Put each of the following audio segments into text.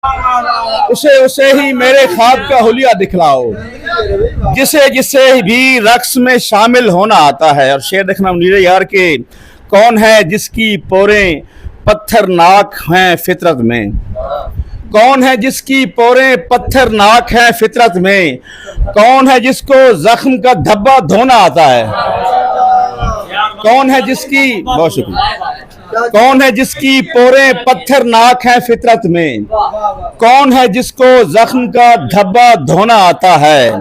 उसे उसे ही मेरे ख्वाब का हुलिया दिखलाओ, जिसे जिसे भी रक्स में शामिल होना आता है। और शेर देखना मुनीर यार के, कौन है जिसकी पोरें पत्थरनाक हैं फितरत में, कौन है जिसकी पोरें पत्थरनाक हैं फितरत में, कौन है जिसको जख्म का धब्बा धोना आता है, कौन है जिसकी, बहुत शुक्रिया, कौन है जिसकी पोरें पत्थरनाक हैं फितरत में, कौन है जिसको जख्म का धब्बा धोना आता है।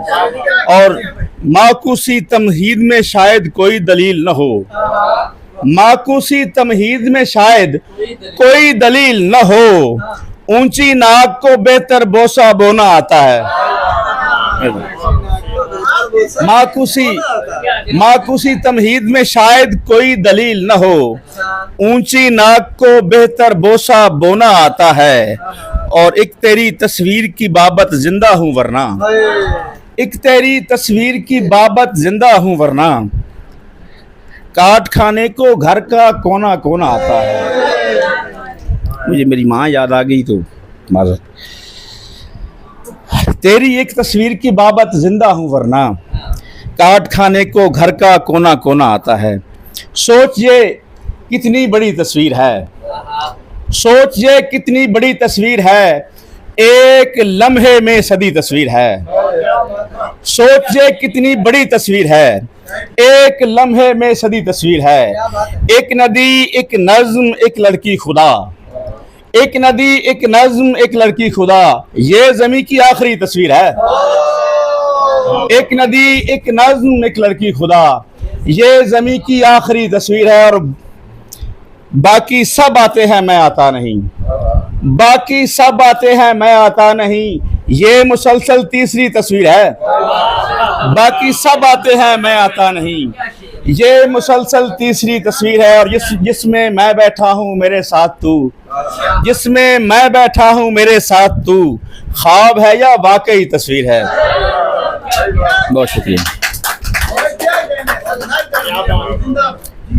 और माकूसी तमहीद में शायद कोई दलील न हो, माकूसी तमहीद में शायद कोई दलील न हो, ऊंची नाक को बेहतर बोसा बोना आता है। माकूसी तमहीद में शायद कोई दलील न हो, ऊंची नाक को बेहतर बोसा बोना आता है। और एक तेरी तस्वीर की बाबत जिंदा हूं वरना, एक तेरी तस्वीर की बाबत जिंदा हूं वरना, काट खाने को घर का कोना कोना आता है। मुझे मेरी माँ याद आ गई तो माजरत। तेरी एक तस्वीर की बाबत जिंदा हूं वरना, काट खाने को घर का कोना कोना आता है। सोच ये कितनी बड़ी तस्वीर है, सोच ये कितनी बड़ी तस्वीर है, एक लम्हे में सदी तस्वीर है। सोच ये कितनी बड़ी तस्वीर है, एक लम्हे में सदी तस्वीर है। एक नदी एक नज्म एक लड़की खुदा, एक नदी एक नज्म एक लड़की खुदा, ये ज़मीं की आखिरी तस्वीर है। एक नदी एक नज्म एक लड़की खुदा, ये ज़मीं की आखिरी तस्वीर है। और बाकी सब आते हैं मैं आता नहीं, बाकी सब आते हैं मैं आता नहीं, ये मुसलसल तीसरी तस्वीर है। बाकी सब आते हैं मैं आता नहीं, ये मुसलसल तीसरी तस्वीर है। और जिसमें मैं बैठा हूँ मेरे साथ तू, जिसमें मैं बैठा हूँ मेरे साथ तू, ख्वाब है या वाकई तस्वीर है। बहुत शुक्रिया।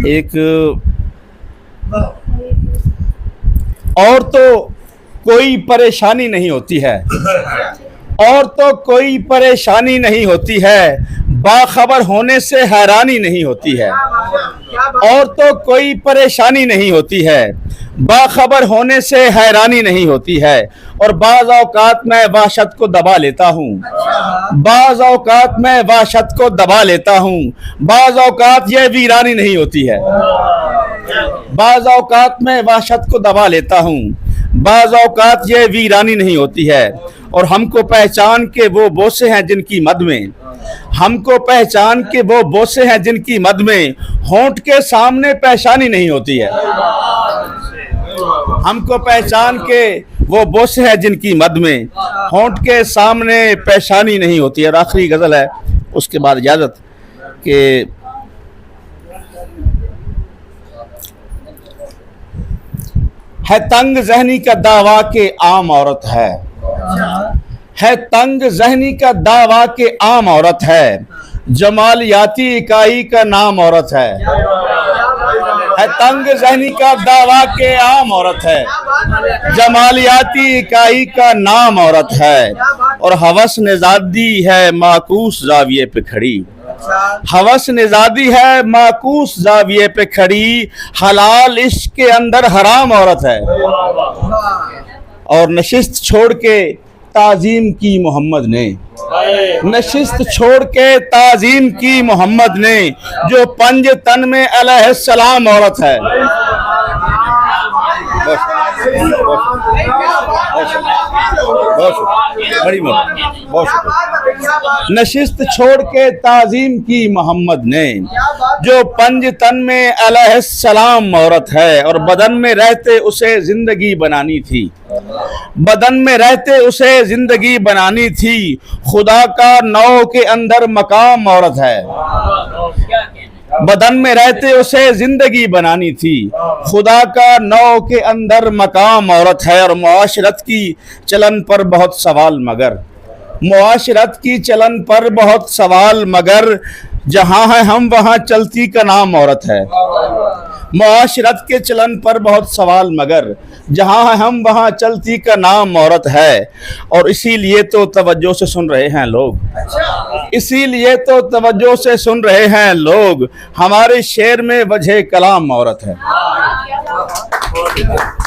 एक और तो कोई परेशानी नहीं होती है, और तो कोई परेशानी नहीं होती है, बाखबर होने से हैरानी नहीं होती है। और तो कोई परेशानी नहीं होती है, बाखबर होने से हैरानी नहीं होती है। और बाज़ औकात मैं वहशत को दबा लेता हूँ, बाज़ औकात मैं वहशत को दबा लेता हूँ, बाज़ औकात ये वीरानी नहीं होती है। बाज़ औकात मैं वहशत को दबा लेता हूँ, बाज़ औकात ये वीरानी नहीं होती है। और हमको पहचान के वो बोसे हैं जिनकी मद में, हमको पहचान के वो बोसे हैं जिनकी मद में, होंठ के सामने पेशानी नहीं होती है। हमको पहचान के वो बोसे हैं जिनकी मद में, होंठ के सामने पेशानी नहीं होती है। और आखिरी गज़ल है, उसके बाद इजाज़त के है तंग ज़हनी का दावा के आम औरत है तंग ज़हनी का दावा के आम औरत है, जमालियाती इकाई का नाम औरत है तंग ज़हनी का दावा के आम औरत है, जमालियाती इकाई का नाम औरत है। और हवस निज़ादी है माकूस ज़ाविये पे खड़ी, हवस निज़ादी है माकूस ज़ाविये पे खड़ी, हलाल इश्क के अंदर हराम औरत है। और नशिस्त छोड़ के ताज़ीम की मोहम्मद ने, नशिस्त छोड़ के ताज़ीम की मोहम्मद ने, जो पंज तन में अलैहिस्सलाम औरत है। बड़ी बहुत नशिस्त छोड़ के ताज़ीम की मोहम्मद ने, जो पंज तन में अलैहिस्सलाम औरत है। और बदन में रहते उसे जिंदगी बनानी थी, बदन में रहते उसे जिंदगी बनानी थी, खुदा का नौ के अंदर मकाम औरत है। बदन में रहते उसे जिंदगी बनानी थी, खुदा का नौ के अंदर मकाम औरत है। और मुआशरत की चलन पर बहुत सवाल मगर, मुआशरत की चलन पर बहुत सवाल मगर, जहाँ है हम वहाँ चलती का नाम औरत है। मुआशरत के चलन पर बहुत सवाल, मगर जहाँ है हम वहाँ चलती का नाम औरत है। और इसीलिए तो तवज्जो से सुन रहे हैं लोग, इसीलिए तो तवज्जो से सुन रहे हैं लोग, हमारे शेर में वजह कलाम औरत है।